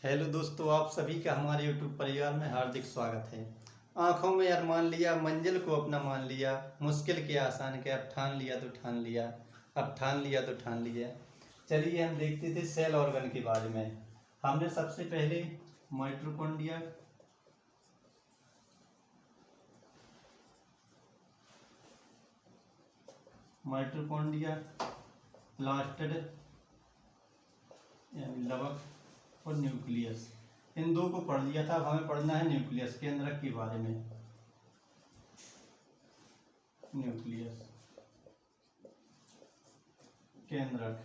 Hello दोस्तों, आप सभी का हमारे यूट्यूब परिवार में हार्दिक स्वागत है। आंखों में अरमान लिया, मंजिल को अपना मान लिया, मुश्किल के आसान के अब ठान लिया तो ठान लिया, अब ठान लिया तो ठान लिया। चलिए हम देखते थे सेल ऑर्गन के बारे में। हमने सबसे पहले माइटोकॉन्ड्रिया, प्लास्टिड यानी लवक और न्यूक्लियस, इन दो को पढ़ लिया था। अब हमें पढ़ना है न्यूक्लियस, केंद्रक के बारे में। न्यूक्लियस केंद्रक,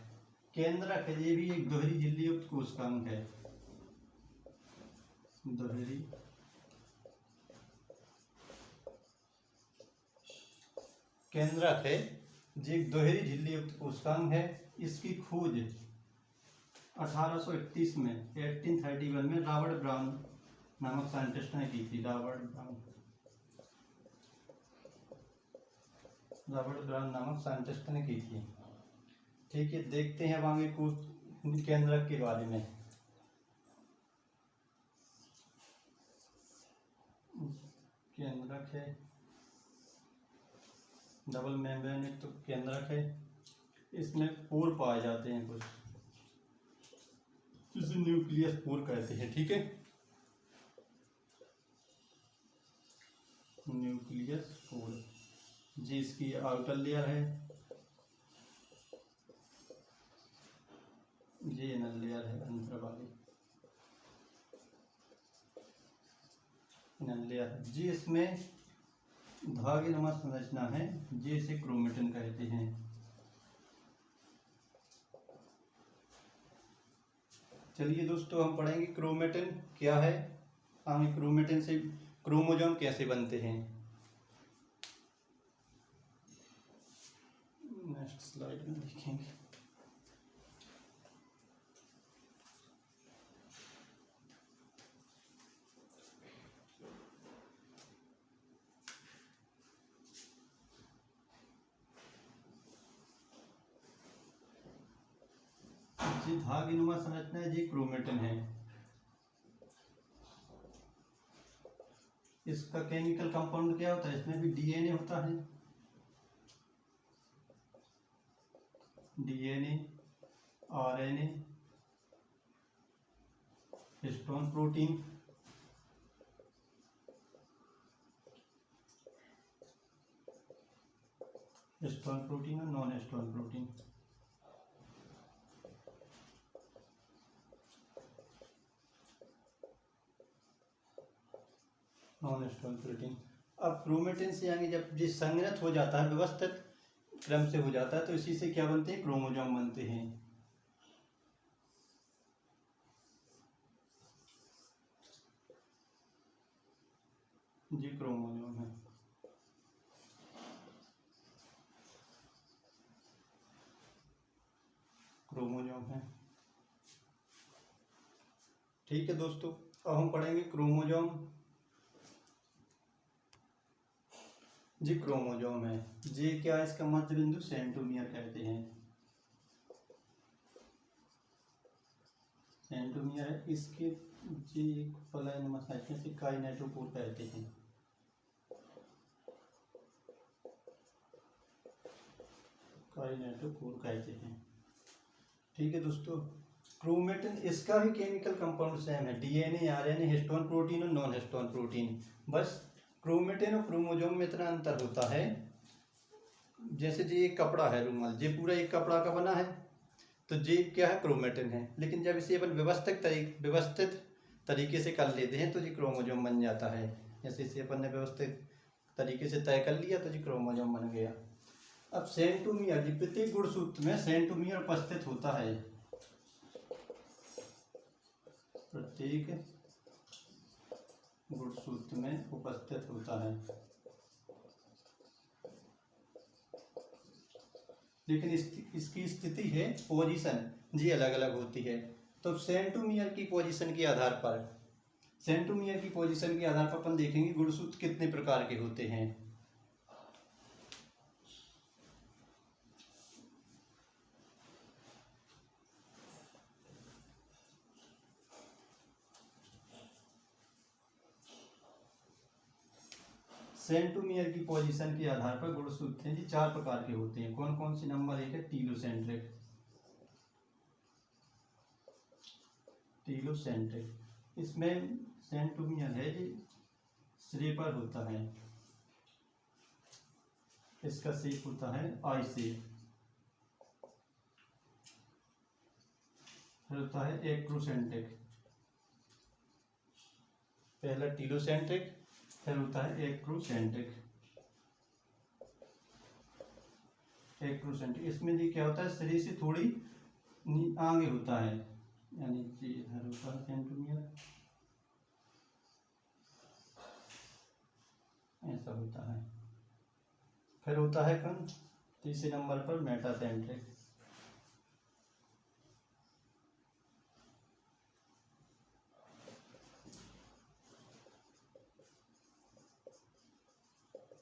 केंद्रक है, ये भी एक दोहरी झिल्ली युक्त कोशिकांग है। दोहरी केंद्रक है, जो एक दोहरी झिल्ली युक्त कोशिकांग है। इसकी खोज 1831 में 1831 में रॉबर्ट ब्राउन नामक साइंटिस्ट ने की थी। रॉबर्ट ब्राउन नामक साइंटिस्ट ने की थी। ठीक है, देखते हैं अब आगे कुछ केंद्रक के बारे में। केंद्रक है, डबल मेम्ब्रेन एक तो केंद्रक है। इसमें पोर पाए जाते हैं कुछ, जिसे न्यूक्लियस पोर कहते हैं। ठीक है, न्यूक्लियस पोर, जी इसकी आउटर लेयर है, ये इनर लेयर है, अंदर वाली इनर लेयर है। जी इसमें धागेनुमा संरचना है, जिसे क्रोमेटिन कहते हैं। चलिए दोस्तों, हम पढ़ेंगे क्रोमेटिन क्या है, हम क्रोमेटिन से क्रोमोसोम कैसे बनते हैं। नेक्स्ट स्लाइड में देखेंगे। जी धागेनुमा संरचना है, जी क्रोमेटिन है। इसका केमिकल कंपाउंड क्या होता है? इसमें भी डीएनए होता है। DNA, RNA, histone protein, histone protein और non histone protein. Non histone protein. अब क्रोमेटिन से यानी जब ये संगत हो जाता है, व्यवस्थित क्रम से हो जाता है, तो इसी से क्या बनते हैं? क्रोमोसोम बनते हैं। जी क्रोमोसोम है। क्रोमोसोम है। ठीक है दोस्तों, अब हम पढ़ेंगे क्रोमोसोम। जी क्रोमोसोम है, जी क्या इसका मध्य बिंदु सेंट्रोमियर कहते हैं। सेंट्रोमियर है इसके, जी पलायनुमा संरचना से काइनेटोकोर कहते हैं। काइनेटोकोर कहते हैं। ठीक है दोस्तों, क्रोमेटिन इसका भी केमिकल कंपाउंड सेम है। डीएनए, आरएनए, हिस्टोन प्रोटीन और नॉन हिस्टोन प्रोटीन। बस क्रोमेटिन और क्रोमोसोम में इतना अंतर होता है, जैसे जी एक कपड़ा है, रुमाल, ये पूरा एक कपड़ा का बना है, तो ये क्या है? क्रोमेटिन है। लेकिन जब इसे अपन व्यवस्थित तरीके से कर लेते हैं तो ये क्रोमोसोम बन जाता है। जैसे इसे अपन ने व्यवस्थित तरीके से तय कर लिया तो ये क्रोमोसोम बन गया। अब सेंट्रोमियर, जी प्रत्येक गुणसूत्र में सेंट्रोमियर उपस्थित होता है। प्रत्येक गुणसूत्र में उपस्थित होता है, लेकिन इसकी स्थिति है, पोजीशन जी अलग अलग होती है। तो सेंट्रोमियर की पोजीशन के आधार पर, सेंट्रोमियर की पोजीशन के आधार पर अपन देखेंगे गुणसूत्र कितने प्रकार के होते हैं। सेंटोमियर की पोजीशन के आधार पर गुणसूत्र हैं जी 4 प्रकार के होते हैं। कौन कौन से? नंबर 1 है टीलोसेंट्रिक। टीलोसेंट्रिक इसमें सेंटोमियर है जी सिरे पर होता है, इसका शेप होता है आई शेप। फिर होता है एक्रोसेंट्रिक, पहला टीलोसेंट्रिक, फिर होता है एक्रोसेंट्रिक। एक्रोसेंट्रिक इसमें जी क्या होता है, शरीर से थोड़ी आगे होता है, यानी कि इधर होता है सेंटोमियर, ऐसा होता है। फिर होता है कौन? तीसरे नंबर पर मेटासेंट्रिक।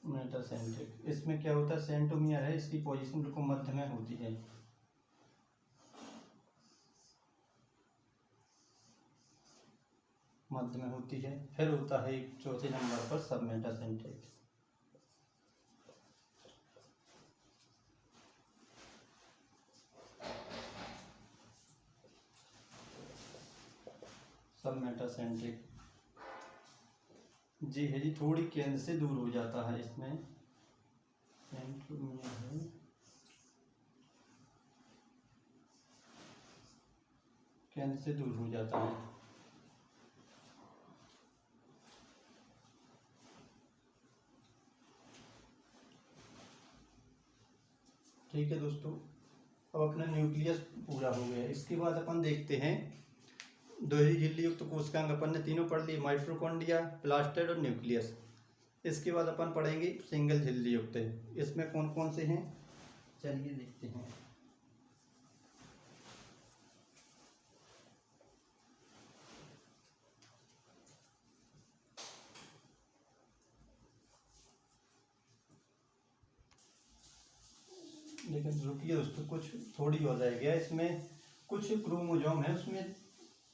मेटासेंट्रिक इसमें क्या होता है, सेंटोमियर है, इसकी पोजीशन बिल्कुल मध्य में होती है। मध्य में होती है। फिर होता है चौथे नंबर पर सब मेटासेंट्रिक। सब मेटासेंट्रिक जी है जी थोड़ी केंद्र से दूर हो जाता है, इसमें सेंटोमियर है, केंद्र से दूर हो जाता है। ठीक है दोस्तों, अब अपना न्यूक्लियस पूरा हो गया। इसके बाद अपन देखते हैं दोहरी झिल्ली युक्त कोशिकांग। अपन ने तीनों पढ़ ली, माइटोकॉन्ड्रिया, प्लास्टिड और न्यूक्लियस। इसके बाद अपन पढ़ेंगे सिंगल झिल्ली युक्त। इसमें कौन कौन से हैं, चलिए देखते हैं। लेकिन रुकिए दोस्तों, कुछ थोड़ी हो जाएगा। इसमें कुछ क्रोमोजोम है, उसमें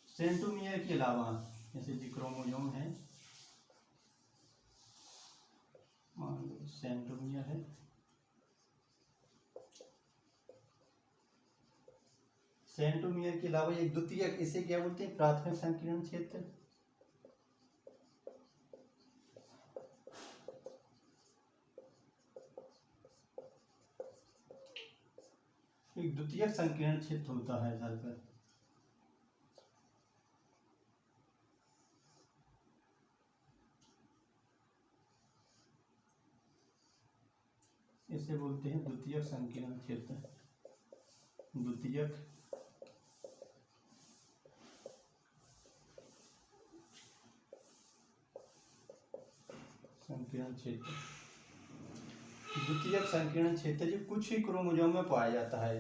सेंटोमियर के अलावा जैसे जी क्रोमोजोम है, मान लो सेंटोमियर है, सेंटोमियर के अलावा एक द्वितीयक, इसे क्या बोलते हैं, प्राथमिक संकीर्ण क्षेत्र। एक द्वितीयक संकीर्ण क्षेत्र होता है इधर पर। इसे बोलते हैं द्वितीयक संकीर्ण क्षेत्र। द्वितीयक संकीर्ण क्षेत्र, द्वितीयक संकीर्ण क्षेत्र जो कुछ ही क्रोमोजोम में पाया जाता है।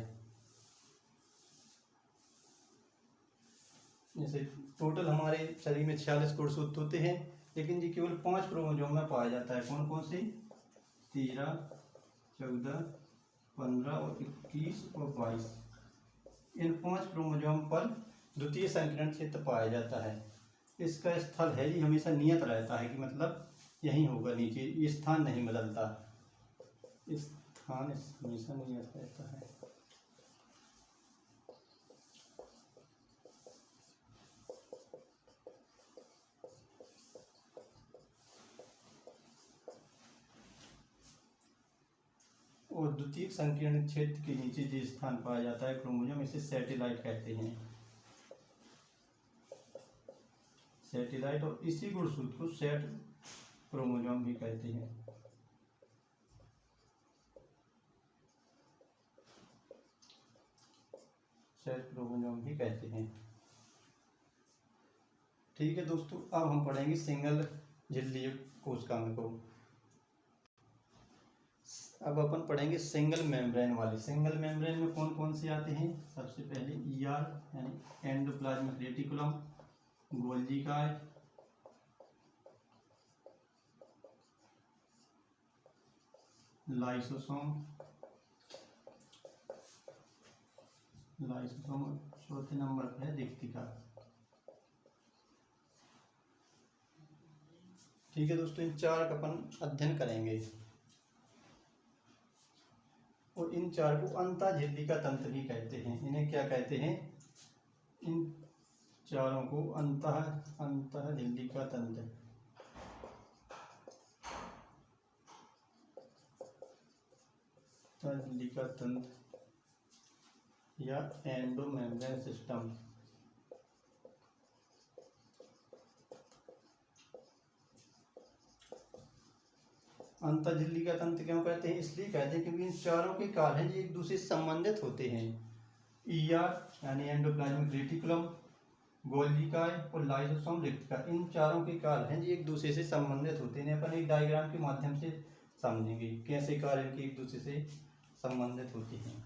जैसे टोटल हमारे शरीर में 46 गुणसूत्र होते हैं, लेकिन जी केवल 5 क्रोमोजोम में पाया जाता है। कौन कौन से? 13, 14, 15 और 21 और 22। इन 5 क्रोमोजोम पर द्वितीय संकीर्ण क्षेत्र पाया जाता है। इसका स्थल है जी हमेशा नियत रहता है, कि मतलब यही होगा नीचे, ये स्थान नहीं बदलता, स्थान हमेशा नियत रहता है। और द्वितीय संकीर्ण क्षेत्र के नीचे जो स्थान पाया जाता है क्रोमोजोम, इसे सैटेलाइट कहते हैं। सैटेलाइट, और इसी गुणसूत्र को सेट क्रोमोजोम भी कहते हैं। सेट क्रोमोजोम भी कहते हैं। ठीक है दोस्तों, अब हम पढ़ेंगे सिंगल झिल्ली कोशिकांग को। अब अपन पढ़ेंगे सिंगल मेम्ब्रेन वाले। सिंगल मेम्ब्रेन में कौन कौन से आते हैं? सबसे पहले ईआर यानी एंडोप्लाज्मिक रेटिकुलम, गोल्जी काय, लाइसोसोम, चौथे नंबर पर है दिक्तिका। ठीक है दोस्तों, इन चार का अपन अध्ययन करेंगे और इन चार को अंतःझिल्लिका तंत्र भी कहते हैं। इन्हें क्या कहते हैं? इन चारों को अंतःझिल्लिका तंत्र झिल्लिका तंत्र या एंडोमेम्ब्रेन सिस्टम। अंतःझिल्लिका तंत्र क्यों कहते हैं? इसलिए कहते हैं क्योंकि इन चारों के कार्य हैं एक दूसरे से संबंधित होते हैं। ईआर यानी एंडोप्लाज्मिक रेटिकुलम, गोल्गिकाय और लाइसोसोम रेक्टिका, इन चारों के कार्य हैं एक दूसरे से संबंधित होते हैं। अपन एक डायग्राम के माध्यम से समझेंगे कैसे कार्य इनके एक दूसरे से संबंधित होते हैं।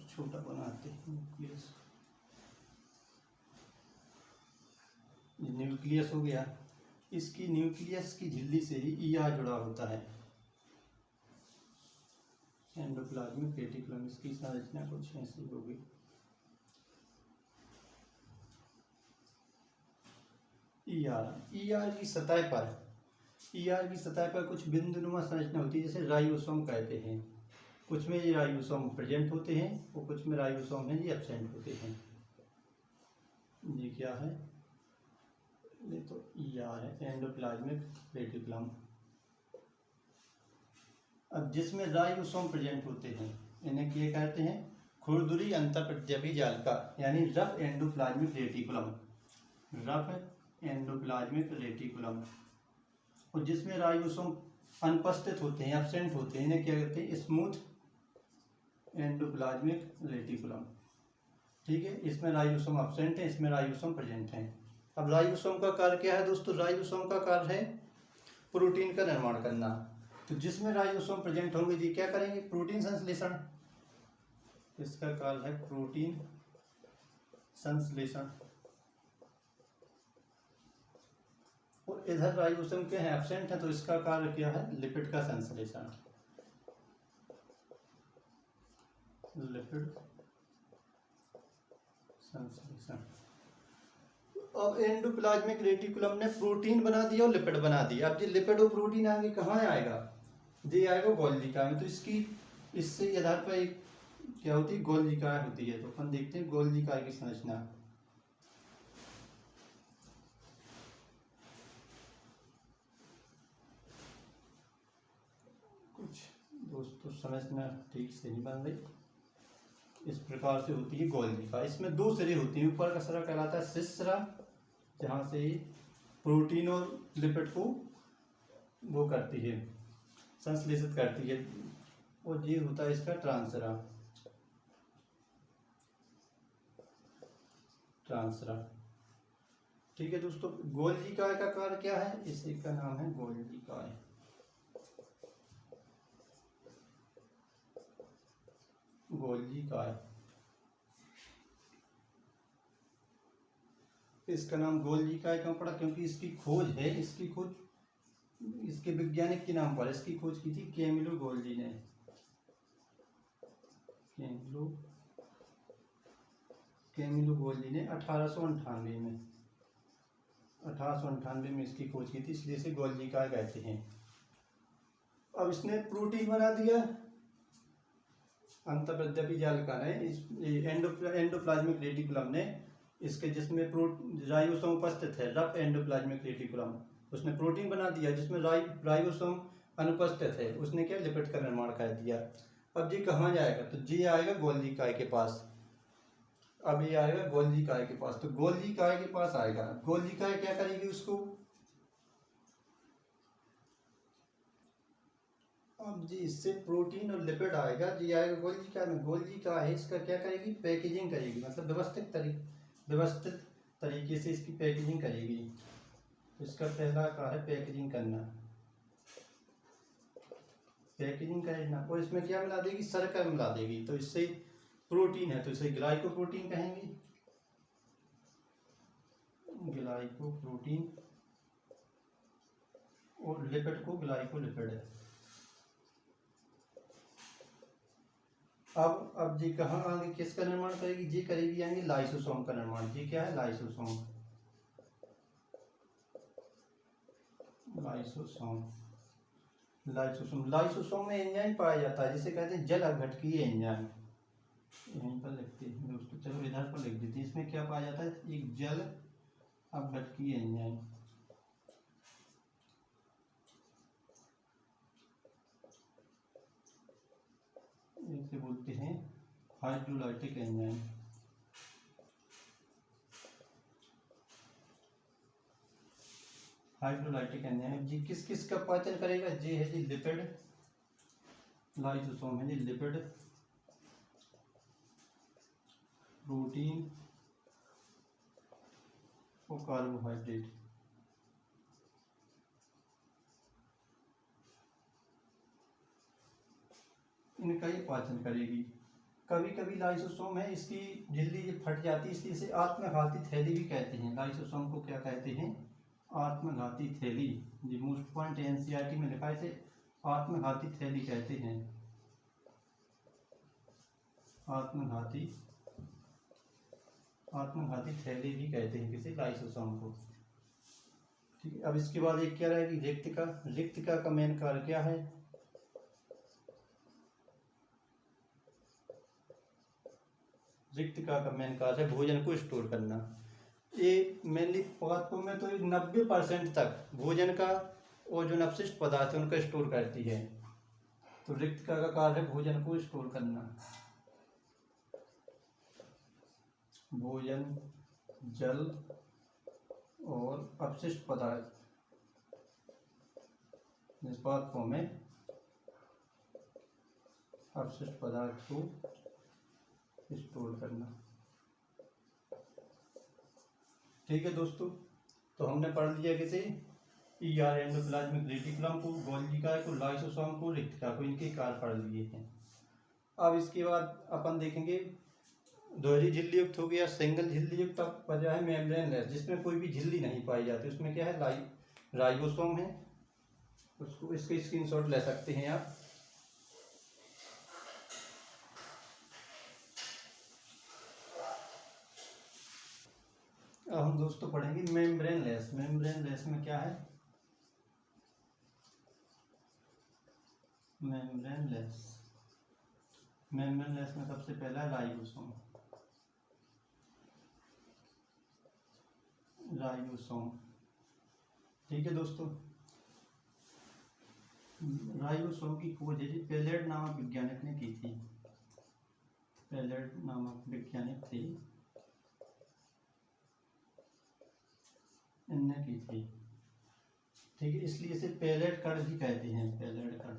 छोटा बनाते हैं। न्यूक्लियस हो गया, इसकी न्यूक्लियस की झिल्ली से ही ईआर जुड़ा होता है, एंडोप्लाज्मिक रेटिकुलम। इसकी संरचना कुछ ऐसी होगी। ईआर की सतह पर कुछ बिंदुनुमा संरचना होती है, जैसे राइबोसोम कहते हैं। कुछ में ये राइबोसोम प्रेजेंट होते हैं और कुछ में राइबोसोम है ये एब्सेंट होते हैं। ये क्या है? ये तो ईआर है, एंडोप्लाज्मिक रेटिकुलम। अब जिसमें राइबोसोम प्रेजेंट होते हैं इन्हें क्या कहते हैं? खुरदुरी अंतःप्रद्रवी जालिका यानी rough endoplasmic reticulum, rough endoplasmic reticulum. और जिसमें राइबोसोम अनुपस्थित होते हैं, एब्सेंट होते हैं, इन्हें क्या कहते हैं? Smooth endoplasmic reticulum. ठीक है, इसमें राइबोसोम एब्सेंट है, इसमें राइबोसोम प्रेजेंट है। अब राइबोसोम का कार्य क्या है दोस्तों? राइबोसोम का कार्य है प्रोटीन का निर्माण करना। तो जिसमें राइबोसोम प्रेजेंट होंगे जी क्या करेंगे? प्रोटीन संश्लेषण। इसका कार्य है प्रोटीन संश्लेषण। और इधर राइबोसोम के हैं एब्सेंट है, तो इसका कार्य क्या है? लिपिड का संश्लेषण, लिपिड संश्लेषण। अब एंडोप्लाज्मिक रेटिकुलम ने प्रोटीन बना दिया और लिपिड बना दिया। अब ये लिपिड और प्रोटीन आगे कहाँ आएगा? ये आएगा गोल्गिका में। तो इससे आधार पर एक क्या होती है? गोल्गिका होती है। तो अपन देखते हैं गोल्गिका की संरचना। कुछ दोस्तों संरचना ठीक से नहीं बन रही। इस प्रकार से होती है गोल्गिका। इसमें दो सिरे होती हैं। ऊपर का सिरा कहलाता है शीर्ष सिरा, जहाँ से प्रोटीन और लिपिड को वो करती है, संश्लेषित करती है। और ये होता है इसका ट्रांसरा। ठीक है दोस्तों, गोल्गिकाय का कार्य क्या है? इसी का नाम है गोल्गिकाय। गोल्गिकाय, इसका नाम गोल्गिकाय क्यों पड़ा? क्योंकि इसकी खोज है, इसके वैज्ञानिक के नाम पर इसकी खोज की थी कैमिलो गोल्जी ने। कैमिलो गोल्जी ने 1898 में इसकी खोज की थी, इसलिए इसे गोल्गिकाय कहते हैं। अब इसने प्रोटीन बना दिया अंतःप्रद्रवी जालिका ने, एंडोप्लाज्मिक रेटिकुलम ने, इसके जिसमें राइबोसोम उपस्थित है, रफ एंडोप्लाज्मिक रेटिकुलम, उसने प्रोटीन बना दिया। जिसमें राइबोसोम अनुपस्थित है उसने क्या? लिपिड का निर्माण कर दिया। अब ये कहाँ जाएगा? तो ये आएगा गोल्गिकाय के पास। अब ये आएगा गोल्गिकाय के पास। तो गोल्गिकाय के पास आएगा, गोल्गिकाय क्या करेगी? उसको अब जी इससे प्रोटीन और लिपिड आएगा, जी आएगा गोल्गिकाय में। गोल्गिकाय इसका क्या करेगी? पैकेजिंग करेगी, मतलब व्यवस्थित तरीके से इसकी पैकेजिंग करेगी। इसका पहला कार्य है पैकेजिंग करना, और इसमें क्या मिला देगी? शर्करा मिला देगी। तो इससे प्रोटीन है तो इसे ग्लाइकोप्रोटीन कहेंगे, ग्लाइकोप्रोटीन। और लिपिड को ग्लाइकोलिपिड है। अब जी कहाँ आगे किसका निर्माण करेगी? जी करेगी आगे लाइसोसोम का निर्माण। जी क्या है? लाइसोसोम। लाइसोसोम लाइसोसोम लाइसोसोम में एंजाइम पाया जाता है जिसे कहते हैं जल अपघटकीय एंजाइम। यहीं पर लिखते हैं दोस्तों, चलो इधर पर लिख देते हैं। इसमें क्या पाया जाता है? एक जल अपघटकीय एंजाइम। इसे बोलते हैं हाइड्रोलाइटिक एंजाइम। हाइड्रोलाइटिक एंजाइम जी किस किस का पाचन करेगा? जी है जी लिपिड, लाइसोसोम है जी लिपिड, प्रोटीन और कार्बोहाइड्रेट। इनका ही पाचन करेगी। कभी कभी लाइसोसोम है इसकी झिल्ली जब फट जाती है इसलिए इसे आत्मघाती थैली भी कहते हैं। लाइसोसोम को क्या कहते हैं? आत्मघाती थैली। जी मोस्ट पॉइंट एनसीईआरटी में लिखा है इसे आत्मघाती थैली कहते हैं। आत्मघाती थैली भी कहते हैं किसी लाइसोसोम को। ठीक है, अब इसके बाद एक क्या रहेगी? रिक्तिका। रिक्तिका का मेन कार्य क्या है? रिक्तिका का मेन कार्य है भोजन को स्टोर करना। ये मेनली पदार्थों में तो 90% तक भोजन का और जो अपशिष्ट पदार्थ है उनका स्टोर करती है। तो रिक्तिका का कार्य है भोजन को स्टोर करना। भोजन, जल और अपशिष्ट पदार्थ निष्पादकों में अपशिष्ट पदार्थ को स्टोर करना। ठीक है दोस्तों, तो हमने पढ़ लिया किसे? ईआर एंडोप्लाज्मिक रेटिकुलम को, गोल्गी को, लाइसोसोम को, रिक्तिका को, इनके कार्य पढ़ लिए हैं। अब इसके बाद अपन देखेंगे दोहरी झिल्ली युक्त हो गया, सिंगल झिल्ली युक्त। अब बचा है मेम्ब्रेनलेस जिसमें कोई भी झिल्ली नहीं पाई जाती। उसमें क्या है? राइबोसोम है। उसको इसके स्क्रीनशॉट ले सकते हैं आप। अब हम दोस्तों पढ़ेंगे मेम्ब्रेनलेस। मेम्ब्रेनलेस में क्या है? मेम्ब्रेनलेस में सबसे पहला राइबोसोम। ठीक है दोस्तों, राइबोसोम की खोज है पेलेट नामक वैज्ञानिक ने की थी। पेलेट नामक वैज्ञानिक थे, इनने की थी। ठीक है, इसलिए इसे पेलेट कण भी कहते हैं। पेलेट कण।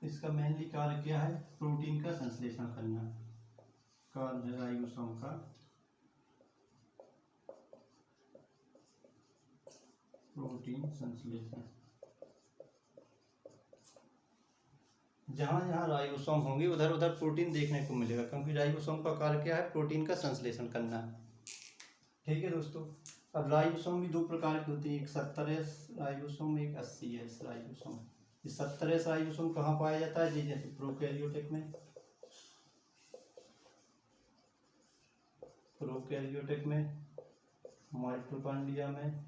इसका मेनली कार्य क्या है? प्रोटीन का संश्लेषण करना। कार्य राइबोसोम का प्रोटीन संश्लेषण। जहां जहां राइबोसोम होंगे उधर उधर प्रोटीन देखने को मिलेगा, क्योंकि राइबोसोम का कार्य क्या है? प्रोटीन का संश्लेषण करना। ठीक है दोस्तों, अब राइबोसोम भी दो प्रकार के होते हैं, एक 70S राइबोसोम, एक 80S राइबोसोम। 70S राइबोसोम कहाँ पाया जाता है? जैसे प्रोकैरियोटिक में, माइटोकॉन्ड्रिया में,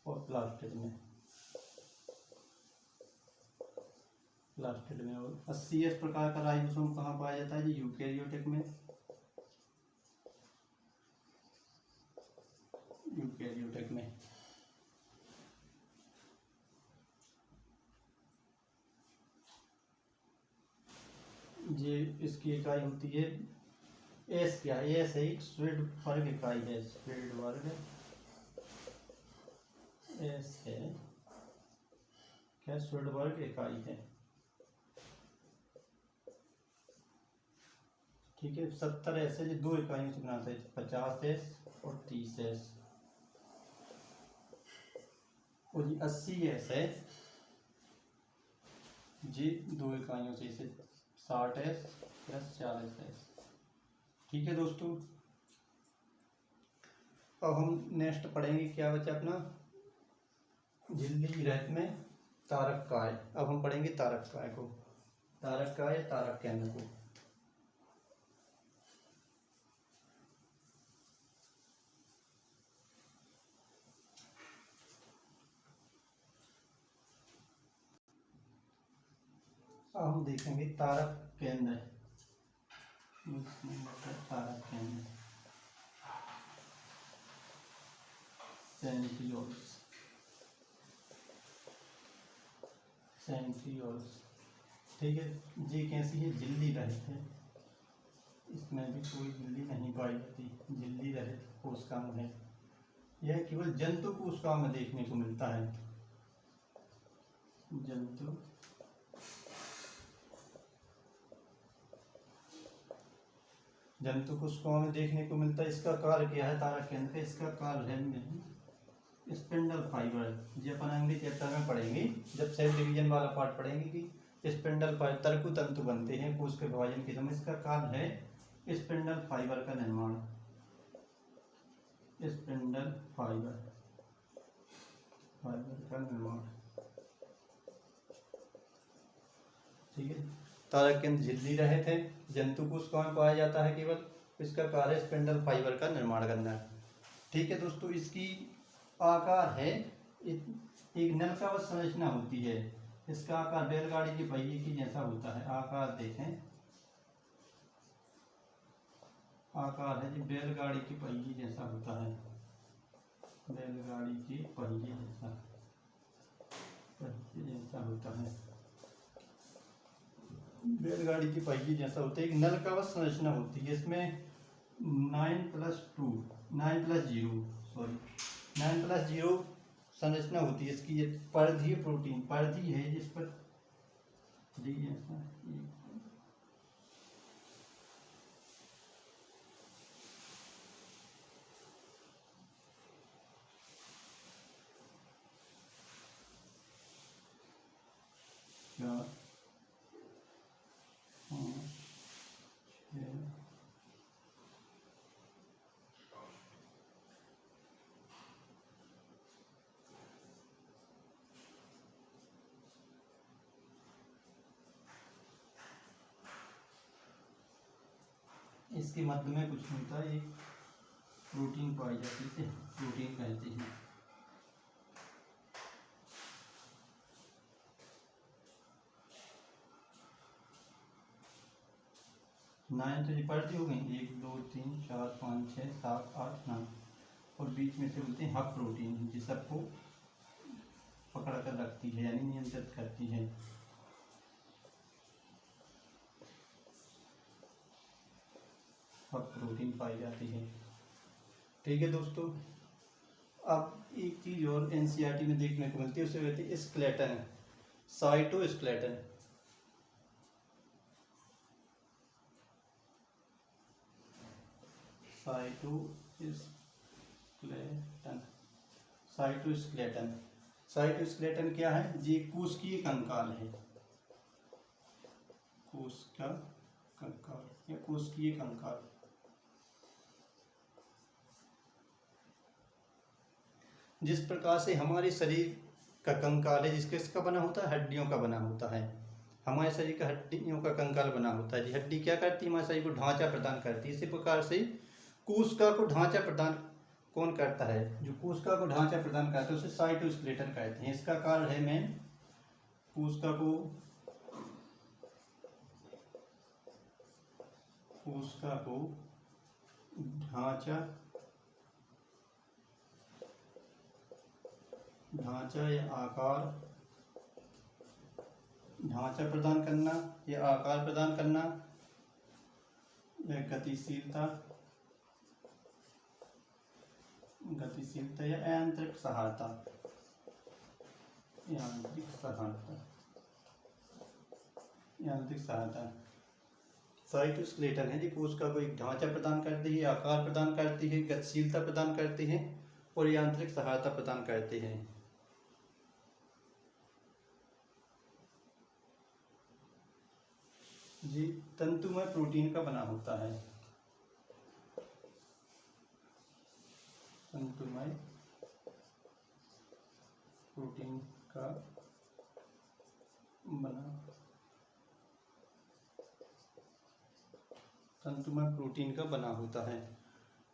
और प्लास्टिड में। और 80S प्रकार का राइबोसोम कहाँ पाया जाता है? जी यूकैरियोटिक में। ये इसकी इकाई होती है एस। क्या है? एस है एक स्वेडबर्ग इकाई है। स्वेडबर्ग एस है क्या? स्वेडबर्ग इकाई है। ठीक है, 70S है, दो इकाइयों से बनाता है, 50S और 30S। और ये 80S है, जी दो इकाइयों से इसे 60s प्लस 40s। ठीक है दोस्तों, अब हम नेक्स्ट पढ़ेंगे क्या बचा अपना, झिल्ली रहत में तारक काय। अब हम पढ़ेंगे तारक काय को, तारक काय तारक केंद्र को। अब हम देखेंगे तारक केंद्र, तारक केंद्र सेंट्रियोल्स, सेंट्रियोल्स। ठीक है, ये कैसी है, झिल्ली रहित है, इसमें भी कोई झिल्ली नहीं पाई जाती, झिल्ली रहित कोशिकाओं है। यह केवल जंतु कोशिकाओं में देखने को मिलता है, जंतु कोशिकाओं में देखने को मिलता है। इसका कार्य क्या है तारक केंद्र का, इसका कार्य है स्पिंडल फाइबर। ये अपन अगले चैप्टर में पढ़ेंगे जब सेल डिवीजन वाला पार्ट पढ़ेंगे कि स्पिंडल फाइबर तरकु तंतु बनते हैं कोश के विभाजन के समय। इसका कार्य है स्पिंडल फाइबर का निर्माण, स्पिंडल फाइबर का निर्माण। ठीक है, तारक केंद्र झिल्ली रहित है, जंतु कोशिकाओं में पाया जाता है केवल, इसका कार्य स्पिंडल फाइबर का निर्माण करना है। ठीक है दोस्तों, इसकी आकार है एक नलकावत संरचना होती है, इसका आकार बैलगाड़ी के पहिए की जैसा होता है। आकार देखें, आकार है जी बैलगाड़ी के पहिए जैसा होता है, बैलगाड़ी के पहिए जैसा होता है, बैलगाड़ी के पहिए जैसा होता है। एक नलकावत संरचना होती है, इसमें 9+0 संरचना होती है इसकी। ये परिधीय प्रोटीन, परिधि है जिस पर इसके मध्य में कुछ होता है, एक प्रोटीन पाई जाती है, प्रोटीन कहते हैं। नाइन तो परिधि हो गई, 1 2 3 4 5 6 7 8 9, और बीच में से बोलते हैं हब प्रोटीन, जिस सबको पकड़ कर रखती है यानी नियंत्रित करती है। हब प्रोटीन पाई जाती है। ठीक है दोस्तों, अब एक चीज और एनसीईआरटी में देखने को मिलती है, उसे कहते हैं स्केलेटन, साइटोस्केलेटन। साइटोस्केलेटन क्या है, ये कोशिकीय कंकाल है, कोशिका कंकाल या कोशिकीय कंकाल। जिस प्रकार से हमारे शरीर का कंकाल है, जिसका बना होता है, हड्डियों का बना होता है। हमारे शरीर का हड्डियों का कंकाल बना होता है। हड्डी क्या करती है, हमारे शरीर को ढांचा प्रदान करती है। इसी प्रकार से कोशिका को ढांचा प्रदान कौन करता है, जो कोशिका को ढांचा प्रदान करता है उसे साइटोस्केलेटन कहते हैं। इसका कार्य है मेन कोशिका को ढांचा या आकार, ढांचा प्रदान करना या आकार प्रदान करना, या गतिशीलता या यांत्रिक सहायता, साइटोस्केलेटन है जी कोशिका को एक ढांचा प्रदान करती है, आकार प्रदान करती है, गतिशीलता प्रदान करती है और यांत्रिक सहायता प्रदान करते हैं। जी तंतुमय प्रोटीन का बना होता है। तंतुमय प्रोटीन का बना तंतुमय प्रोटीन का बना होता है।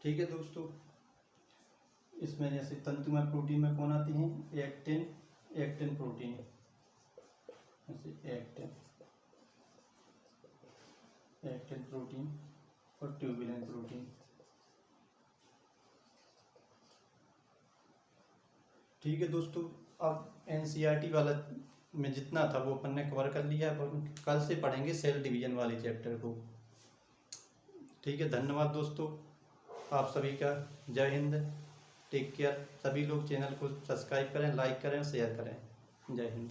ठीक है दोस्तों, इसमें जैसे तंतुमय प्रोटीन में कौन आती हैं, एक्टिन, एक्टिन प्रोटीन, जैसे एक्टिन प्रोटीन और ट्यूबुलिन प्रोटीन। ठीक है दोस्तों, अब एनसीईआरटी वाला में जितना था वो अपन ने कवर कर लिया है। अपन कल से पढ़ेंगे सेल डिवीजन वाले चैप्टर को। ठीक है, धन्यवाद दोस्तों आप सभी का। जय हिंद, टेक केयर। सभी लोग चैनल को सब्सक्राइब करें, लाइक करें, शेयर करें। जय हिंद।